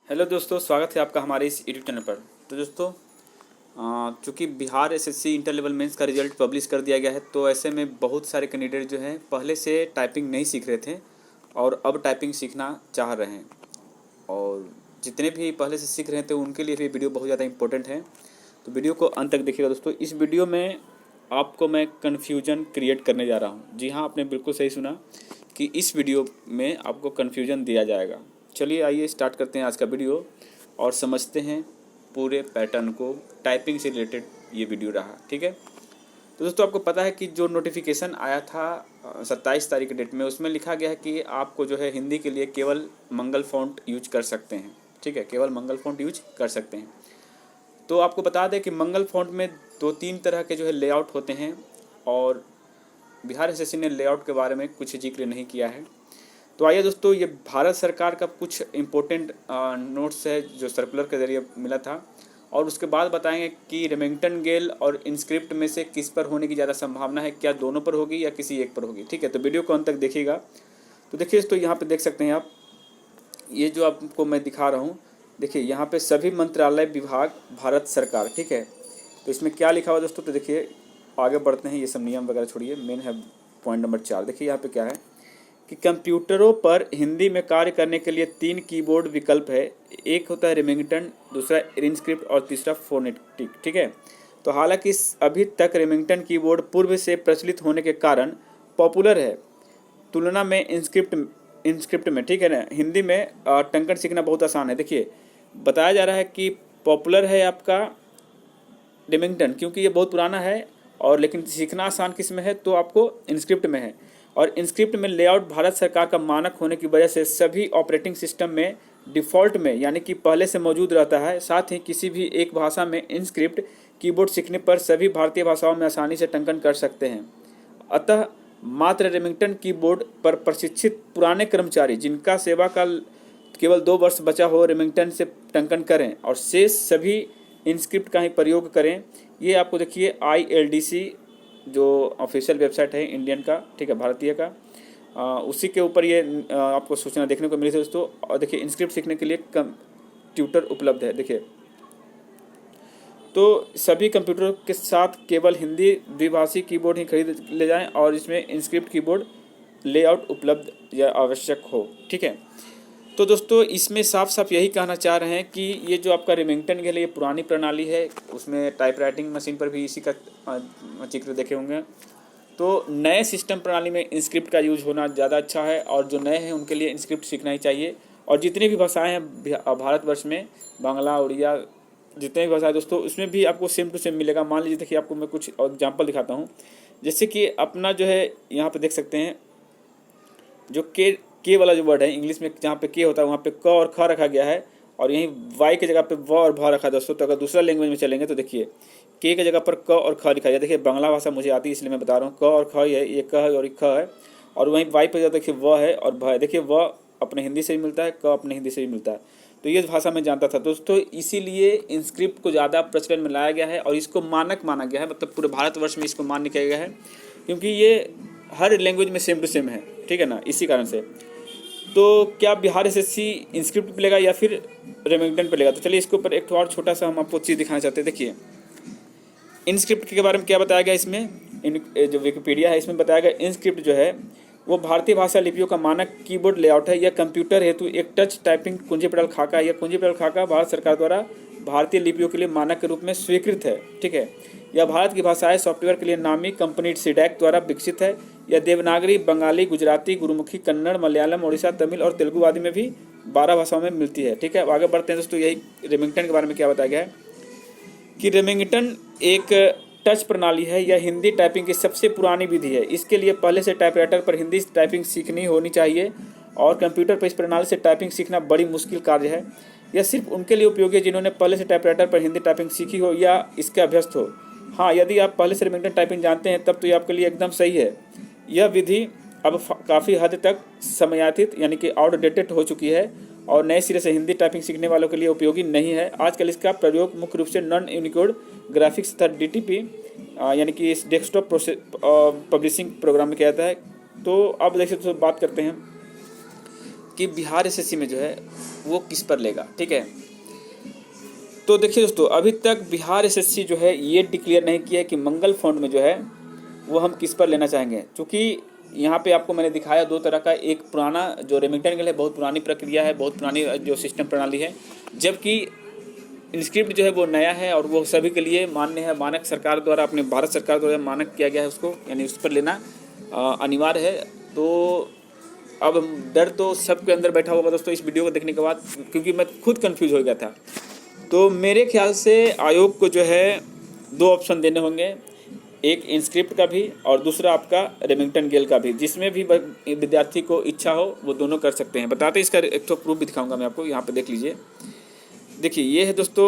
Hello दोस्तों, स्वागत है आपका हमारे इस यूट्यूब चैनल पर। तो दोस्तों, चूँकि Bihar SSC inter level mains का रिजल्ट पब्लिश कर दिया गया है, तो ऐसे में बहुत सारे कैंडिडेट जो हैं पहले से टाइपिंग नहीं सीख रहे थे और अब टाइपिंग सीखना चाह रहे हैं। और जितने भी पहले से सीख रहे थे उनके लिए भी वीडियो बहुत ज़्यादा इंपॉर्टेंट है, तो वीडियो को अंत तक देखिएगा दोस्तों। इस वीडियो में आपको मैं कन्फ्यूजन क्रिएट करने जा रहा हूँ। जी हाँ, आपने बिल्कुल सही सुना कि इस वीडियो में आपको कन्फ्यूजन दिया जाएगा। चलिए आइए स्टार्ट करते हैं आज का वीडियो और समझते हैं पूरे पैटर्न को। टाइपिंग से रिलेटेड ये वीडियो रहा, ठीक है। तो दोस्तों, आपको पता है कि जो नोटिफिकेशन आया था 27 तारीख के डेट में, उसमें लिखा गया है कि आपको जो है हिंदी के लिए केवल मंगल फ़ॉन्ट यूज कर सकते हैं, ठीक है, केवल मंगल फ़ॉन्ट यूज कर सकते हैं। तो आपको बता दें कि मंगल फ़ॉन्ट में 2-3 तरह के जो है लेआउट होते हैं और बिहार एसएससी ने लेआउट के बारे में कुछ जिक्र नहीं किया है। तो आइए दोस्तों, ये भारत सरकार का कुछ इम्पोर्टेंट नोट्स है जो सर्कुलर के ज़रिए मिला था, और उसके बाद बताएंगे कि रेमिंगटन गेल और इंस्क्रिप्ट में से किस पर होने की ज़्यादा संभावना है, क्या दोनों पर होगी या किसी एक पर होगी, ठीक है। तो वीडियो को अंत तक देखिएगा। तो देखिए दोस्तों, यहाँ पे देख सकते हैं आप, ये जो आपको मैं दिखा रहा हूँ, देखिए यहाँ पे सभी मंत्रालय विभाग भारत सरकार, ठीक है। तो इसमें क्या लिखा हुआ दोस्तों, तो देखिए आगे बढ़ते हैं, ये सब नियम वगैरह छोड़िए, मेन है पॉइंट नंबर 4। देखिए यहाँ पे क्या है कि कंप्यूटरों पर हिंदी में कार्य करने के लिए 3 कीबोर्ड विकल्प है। एक होता है रेमिंगटन, दूसरा इंस्क्रिप्ट और तीसरा फोनेटिक, ठीक है। तो हालांकि अभी तक रेमिंगटन कीबोर्ड पूर्व से प्रचलित होने के कारण पॉपुलर है तुलना में इंस्क्रिप्ट में, ठीक है ना। हिंदी में टंकन सीखना बहुत आसान है। देखिए बताया जा रहा है कि पॉपुलर है आपका रेमिंगटन, क्योंकि ये बहुत पुराना है, और लेकिन सीखना आसान किस में है, तो आपको इंस्क्रिप्ट में है। और इंस्क्रिप्ट में लेआउट भारत सरकार का मानक होने की वजह से सभी ऑपरेटिंग सिस्टम में डिफ़ॉल्ट में, यानी कि पहले से मौजूद रहता है। साथ ही किसी भी एक भाषा में इंस्क्रिप्ट कीबोर्ड सीखने पर सभी भारतीय भाषाओं में आसानी से टंकन कर सकते हैं। अतः मात्र रेमिंगटन कीबोर्ड पर प्रशिक्षित पुराने कर्मचारी जिनका सेवा काल केवल 2 वर्ष बचा हो, रेमिंगटन से टंकन करें और शेष सभी इंस्क्रिप्ट का ही प्रयोग करें। ये आपको देखिए ILDC जो ऑफिशियल वेबसाइट है इंडियन का, ठीक है, भारतीय का, उसी के ऊपर ये आपको सूचना देखने को मिली थी दोस्तों। और देखिए इंस्क्रिप्ट सीखने के लिए कंप्यूटर उपलब्ध है। देखिए, तो सभी कंप्यूटरों के साथ केवल हिंदी द्विभाषी कीबोर्ड ही खरीद ले जाएं और इसमें इंस्क्रिप्ट कीबोर्ड लेआउट उपलब्ध या आवश्यक हो, ठीक है। तो दोस्तों, इसमें साफ साफ यही कहना चाह रहे हैं कि ये जो आपका रेमिंगटन के लिए ये पुरानी प्रणाली है, उसमें टाइपराइटिंग मशीन पर भी इसी का जिक्र देखे होंगे। तो नए सिस्टम प्रणाली में इंस्क्रिप्ट का यूज होना ज़्यादा अच्छा है, और जो नए हैं उनके लिए इंस्क्रिप्ट सीखना ही चाहिए। और जितनी भी भाषाएं हैं भारतवर्ष में, बांग्ला, उड़िया, जितने भी भाषाएं दोस्तों, उसमें भी आपको सेम टू सेम मिलेगा। मान लीजिए, देखिए आपको मैं कुछ एग्जाम्पल दिखाता हूँ। जैसे कि अपना जो है यहाँ पर देख सकते हैं, जो के वाला जो वर्ड है इंग्लिश में, जहाँ पे के होता है वहाँ पे क और ख रखा गया है, और यहीं वाई की जगह पे व और भ रखा है दोस्तों। तो अगर दूसरा लैंग्वेज में चलेंगे तो देखिए के की जगह पर क और ख लिखा गया। देखिए बांग्ला भाषा मुझे आती है इसलिए मैं बता रहा हूँ, क और ख है, ये क है और ख है, और वहीं वाई पर देखिए व है और भ है। देखिए व अपने हिंदी से भी मिलता है, क अपने हिंदी से भी मिलता है। तो ये भाषा में जानता था दोस्तों, इसीलिए इंस्क्रिप्ट को ज़्यादा प्रचलन में लाया गया है और इसको मानक माना गया है, मतलब पूरे भारतवर्ष में इसको मान्य किया गया है, क्योंकि ये हर लैंग्वेज में सेम टू सेम है, ठीक है ना, इसी कारण से। तो क्या बिहार एसएससी इंस्क्रिप्ट पे लेगा या फिर रेमिंगटन पे लेगा, तो चलिए इसके ऊपर एक और छोटा सा हम आपको चीज़ दिखाना चाहते हैं। देखिए इंस्क्रिप्ट के बारे में क्या बताया गया इसमें, जो विकिपीडिया है इसमें बताया गया, इंस्क्रिप्ट जो है वो भारतीय भाषा लिपियों का मानक कीबोर्ड लेआउट है। यह कंप्यूटर हेतु एक टच टाइपिंग कुंजी पटल खाका है। यह कुंजी पटल खाका भारत सरकार द्वारा भारतीय लिपियों के लिए मानक के रूप में स्वीकृत है, ठीक है। यह भारत की भाषाएं सॉफ्टवेयर के लिए नामी कंपनी सीडैक द्वारा विकसित है। यह देवनागरी, बंगाली, गुजराती, गुरुमुखी, कन्नड़, मलयालम, उड़ीसा, तमिल और तेलुगु आदि में भी 12 भाषाओं में मिलती है, ठीक है। अब आगे बढ़ते हैं दोस्तों। यही रेमिंगटन के बारे में क्या बताया गया है कि रेमिंगटन एक टच प्रणाली है। यह हिंदी टाइपिंग की सबसे पुरानी विधि है। इसके लिए पहले से टाइपराइटर पर हिंदी टाइपिंग सीखनी होनी चाहिए, और कंप्यूटर पर इस प्रणाली से टाइपिंग सीखना बड़ी मुश्किल कार्य है। यह सिर्फ उनके लिए उपयोगी है जिन्होंने पहले से टाइपराइटर पर हिंदी टाइपिंग सीखी हो या इसके अभ्यस्त हो। हाँ, यदि आप पहले से रेमिंगटन टाइपिंग जानते हैं तब तो ये आपके लिए एकदम सही है। यह विधि अब काफ़ी हद तक समयातीत यानी कि आउटडेटेड हो चुकी है और नए सिरे से हिंदी टाइपिंग सीखने वालों के लिए उपयोगी नहीं है। आजकल इसका प्रयोग मुख्य रूप से नॉन यूनिकोड ग्राफिक्स तथा DTP यानी कि इस डेस्कटॉप पब्लिशिंग प्रोग्राम में किया जाता है। तो अब देखिए तो बात करते हैं कि बिहार एसएससी में जो है वो किस पर लेगा। ठीक है, तो देखिए दोस्तों, अभी तक बिहार एसएससी जो है ये डिक्लेयर नहीं किया है कि मंगल फॉन्ट में जो है वो हम किस पर लेना चाहेंगे। क्योंकि यहाँ पे आपको मैंने दिखाया दो तरह का, एक पुराना जो रेमिंगटन गिल्ड है, बहुत पुरानी प्रक्रिया है, बहुत पुरानी जो सिस्टम प्रणाली है, जबकि इंस्क्रिप्ट जो है वो नया है और वो सभी के लिए मान्य है, मानक सरकार द्वारा, अपने भारत सरकार द्वारा मानक किया गया है उसको, यानी उस पर लेना अनिवार्य है। तो अब डर तो सबके अंदर बैठा होगा दोस्तों इस वीडियो को देखने के बाद, क्योंकि मैं खुद कंफ्यूज हो गया था। तो मेरे ख्याल से आयोग को जो है दो ऑप्शन देने होंगे, एक इंस्क्रिप्ट का भी और दूसरा आपका रेमिंगटन गिल्ड का भी, जिसमें भी विद्यार्थी को इच्छा हो वो दोनों कर सकते हैं। बताते इसका एक तो प्रूफ भी दिखाऊंगा मैं आपको, यहाँ पे देख लीजिए। देखिए ये है दोस्तों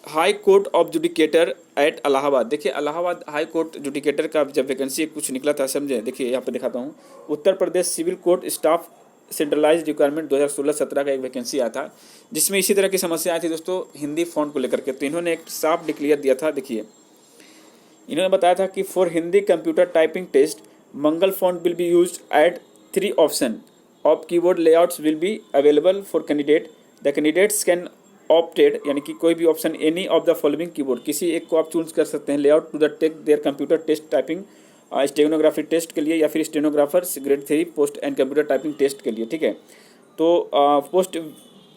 high court of judicature at Allahabad. देखिए इलाहाबाद हाई कोर्ट जुडिकेटर का जब वैकेंसी कुछ निकला था, समझे, देखिए यहाँ पे दिखाता हूँ। Uttar Pradesh civil court staff centralised requirement 2016-17 का एक वैकेंसी आया था, जिसमें इसी तरह की समस्या आई थी दोस्तों हिंदी फॉन्ट को लेकर के। तो इन्होंने एक साफ डिक्लेयर दिया था। देखिए इन्होंने बताया था कि for Hindi computer typing test Mangal font will be used at 3 option of keyboard layouts will be available for candidate. The candidates can opted, यानी कि कोई भी option any of the following keyboard, किसी एक को आप चूज कर सकते हैं, layout to the take their computer test typing stenography test के लिए या फिर stenographers grade 3 post and computer typing test के लिए। ठीक है, तो post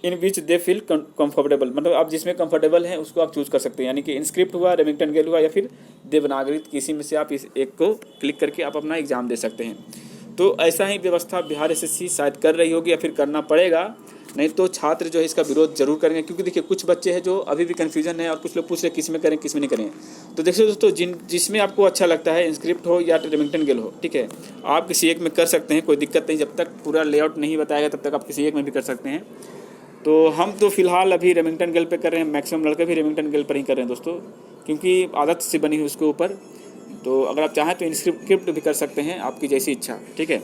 in which they feel comfortable, मतलब आप जिसमें कंफर्टेबल हैं उसको आप चूज कर सकते हैं, यानी कि इंस्क्रिप्ट हुआ, रेमिंगटन गिल्ड हुआ या फिर देवनागरी, किसी में से आप इस एक को क्लिक करके आप अपना एग्जाम दे सकते हैं। तो ऐसा ही व्यवस्था बिहार एसएससी शायद कर रही होगी या फिर करना पड़ेगा, नहीं तो छात्र जो है इसका विरोध जरूर करेंगे। क्योंकि देखिए कुछ बच्चे हैं जो अभी भी कन्फ्यूजन है और कुछ लोग पूछ रहे किस में करें किस में नहीं करें। तो देखिए दोस्तों जिसमें आपको अच्छा लगता है, इंस्क्रिप्ट हो या रेमिंगटन गिल्ड हो, ठीक है, आप किसी एक में कर सकते हैं, कोई दिक्कत नहीं। जब तक पूरा लेआउट नहीं बताएगा तब तक आप किसी एक में भी कर सकते हैं। तो हम तो फिलहाल अभी रेमिंगटन गिल्ड पे कर रहे हैं, मैक्सिमम लड़के भी रेमिंगटन गिल्ड पर ही कर रहे हैं दोस्तों, क्योंकि आदत से बनी हुई उसके ऊपर। तो अगर आप चाहें तो इंस्क्रिप्ट भी कर सकते हैं, आपकी जैसी इच्छा। ठीक है,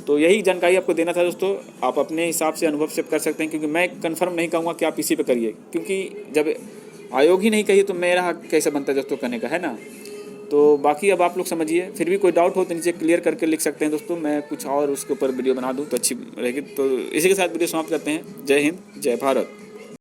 तो यही जानकारी आपको देना था दोस्तों, आप अपने हिसाब से अनुभव से कर सकते हैं, क्योंकि मैं कंफर्म नहीं कहूँगा कि आप इसी पे करिए, क्योंकि जब आयोग ही नहीं कहिए तो मेरा हक कैसे बनता है दोस्तों करने का, है ना। तो बाकी अब आप लोग समझिए, फिर भी कोई डाउट हो तो नीचे क्लियर करके लिख सकते हैं दोस्तों, मैं कुछ और उसके ऊपर वीडियो बना दूँ तो अच्छी रहेगी। तो इसी के साथ वीडियो समाप्त करते हैं। जय हिंद, जय भारत।